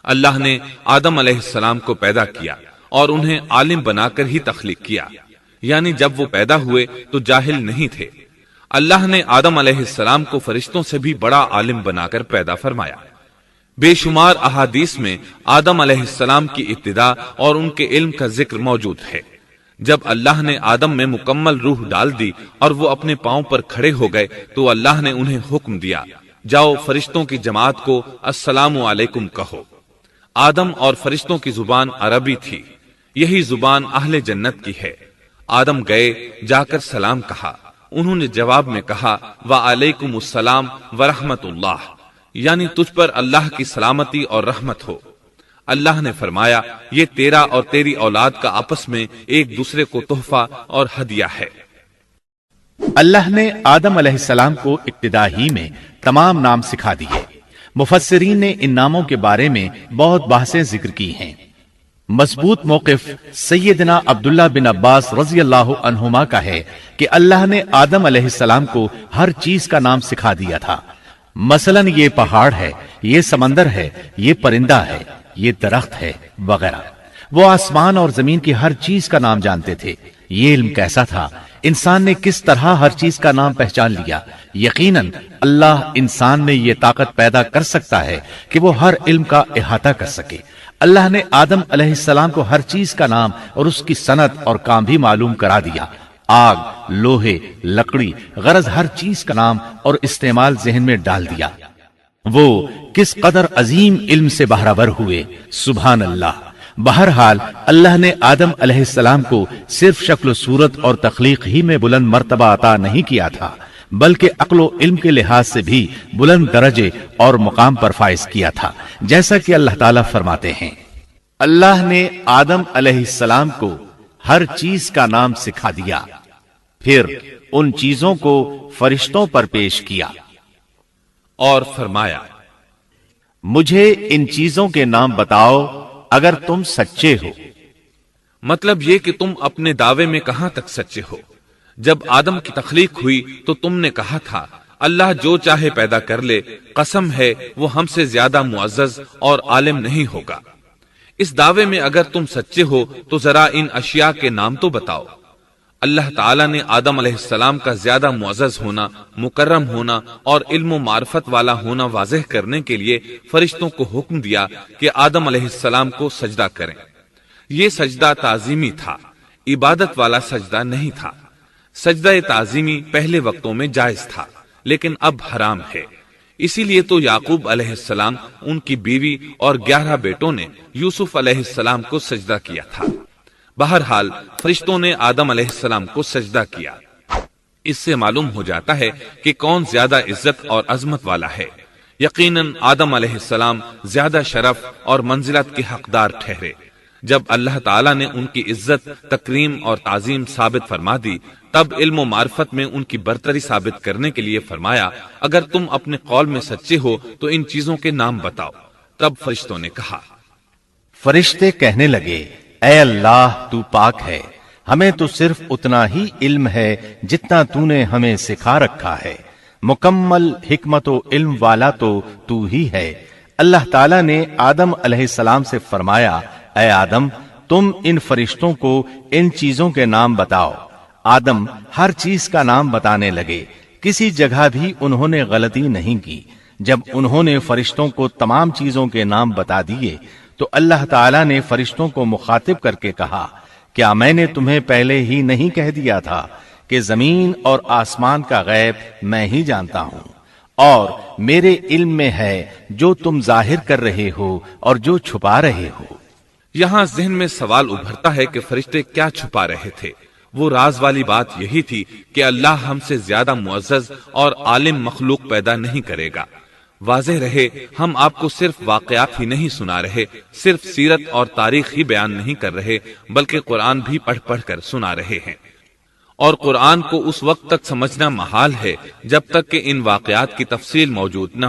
اللہ نے آدم علیہ السلام کو پیدا کیا اور انہیں عالم بنا کر ہی تخلیق کیا، یعنی جب وہ پیدا ہوئے تو جاہل نہیں تھے۔ اللہ نے آدم علیہ السلام کو فرشتوں سے بھی بڑا عالم بنا کر پیدا فرمایا۔ بے شمار احادیث میں آدم علیہ السلام کی ابتدا اور ان کے علم کا ذکر موجود ہے۔ جب اللہ نے آدم میں مکمل روح ڈال دی اور وہ اپنے پاؤں پر کھڑے ہو گئے تو اللہ نے انہیں حکم دیا، جاؤ فرشتوں کی جماعت کو السلام علیکم کہو۔ آدم اور فرشتوں کی زبان عربی تھی، یہی زبان اہل جنت کی ہے۔ آدم گئے، جا کر سلام کہا، انہوں نے جواب میں کہا وعلیکم السلام ورحمت اللہ، یعنی تجھ پر اللہ کی سلامتی اور رحمت ہو۔ اللہ نے فرمایا یہ تیرا اور تیری اولاد کا آپس میں ایک دوسرے کو تحفہ اور ہدیہ ہے۔ اللہ نے آدم علیہ السلام کو ابتدا ہی میں تمام نام سکھا دیے۔ مفسرین نے ان ناموں کے بارے میں بہت بحثیں ذکر کی ہیں۔ مضبوط موقف سیدنا عبداللہ بن عباس رضی اللہ عنہما کا ہے کہ اللہ نے آدم علیہ السلام کو ہر چیز کا نام سکھا دیا تھا، مثلاً یہ پہاڑ ہے، یہ سمندر ہے، یہ پرندہ ہے، یہ درخت ہے وغیرہ۔ وہ آسمان اور زمین کی ہر چیز کا نام جانتے تھے۔ یہ علم کیسا تھا، انسان نے کس طرح ہر چیز کا نام پہچان لیا۔ یقیناً اللہ انسان میں یہ طاقت پیدا کر سکتا ہے کہ وہ ہر علم کا احاطہ کر سکے۔ اللہ نے آدم علیہ السلام کو ہر چیز کا نام اور اس کی صنعت اور کام بھی معلوم کرا دیا۔ آگ، لوہے، لکڑی، غرض ہر چیز کا نام اور استعمال ذہن میں ڈال دیا۔ وہ کس قدر عظیم علم سے بہرور ہوئے، سبحان اللہ۔ بہرحال اللہ نے آدم علیہ السلام کو صرف شکل و صورت اور تخلیق ہی میں بلند مرتبہ عطا نہیں کیا تھا، بلکہ عقل و علم کے لحاظ سے بھی بلند درجے اور مقام پر فائز کیا تھا، جیسا کہ اللہ تعالیٰ فرماتے ہیں اللہ نے آدم علیہ السلام کو ہر چیز کا نام سکھا دیا، پھر ان چیزوں کو فرشتوں پر پیش کیا اور فرمایا مجھے ان چیزوں کے نام بتاؤ اگر تم سچے ہو۔ مطلب یہ کہ تم اپنے دعوے میں کہاں تک سچے ہو۔ جب آدم کی تخلیق ہوئی تو تم نے کہا تھا اللہ جو چاہے پیدا کر لے، قسم ہے وہ ہم سے زیادہ معزز اور عالم نہیں ہوگا۔ اس دعوے میں اگر تم سچے ہو تو ذرا ان اشیاء کے نام تو بتاؤ۔ اللہ تعالیٰ نے آدم علیہ السلام کا زیادہ معزز ہونا، مکرم ہونا اور علم و معرفت والا ہونا واضح کرنے کے لیے فرشتوں کو حکم دیا کہ آدم علیہ السلام کو سجدہ کریں۔ یہ سجدہ تعظیمی تھا، عبادت والا سجدہ نہیں تھا۔ سجدہ تعظیمی پہلے وقتوں میں جائز تھا، لیکن اب حرام ہے۔ اسی لیے تو یعقوب علیہ السلام، ان کی بیوی اور 11 بیٹوں نے یوسف علیہ السلام کو سجدہ کیا تھا۔ بہرحال فرشتوں نے آدم علیہ السلام کو سجدہ کیا۔ اس سے معلوم ہو جاتا ہے کہ کون زیادہ عزت اور عظمت والا ہے۔ یقیناً آدم علیہ السلام زیادہ شرف اور منزلت کے حقدار ٹھہرے۔ جب اللہ تعالیٰ نے ان کی عزت، تکریم اور تعظیم ثابت فرما دی، تب علم و معرفت میں ان کی برتری ثابت کرنے کے لیے فرمایا اگر تم اپنے قول میں سچے ہو تو ان چیزوں کے نام بتاؤ۔ تب فرشتوں نے کہا، فرشتے کہنے لگے اے اللہ تو پاک ہے، ہمیں تو صرف اتنا ہی علم ہے جتنا تو نے ہمیں سکھا رکھا ہے، مکمل حکمت و علم والا تو ہی ہے۔ اللہ تعالیٰ نے آدم علیہ السلام سے فرمایا اے آدم تم ان فرشتوں کو ان چیزوں کے نام بتاؤ۔ آدم ہر چیز کا نام بتانے لگے، کسی جگہ بھی انہوں نے غلطی نہیں کی۔ جب انہوں نے فرشتوں کو تمام چیزوں کے نام بتا دیے تو اللہ تعالیٰ نے فرشتوں کو مخاطب کر کے کہا کیا میں نے تمہیں پہلے ہی نہیں کہہ دیا تھا کہ زمین اور آسمان کا غیب میں ہی جانتا ہوں، اور میرے علم میں ہے جو تم ظاہر کر رہے ہو اور جو چھپا رہے ہو۔ یہاں ذہن میں سوال ابھرتا ہے کہ فرشتے کیا چھپا رہے تھے۔ وہ راز والی بات یہی تھی کہ اللہ ہم سے زیادہ معزز اور عالم مخلوق پیدا نہیں کرے گا۔ واضح رہے ہم آپ کو صرف واقعات ہی نہیں سنا رہے، صرف سیرت اور تاریخ ہی بیان نہیں کر رہے، بلکہ قرآن بھی پڑھ پڑھ کر سنا رہے ہیں۔ اور قرآن کو اس وقت تک سمجھنا محال ہے جب تک کہ ان واقعات کی تفصیل موجود نہ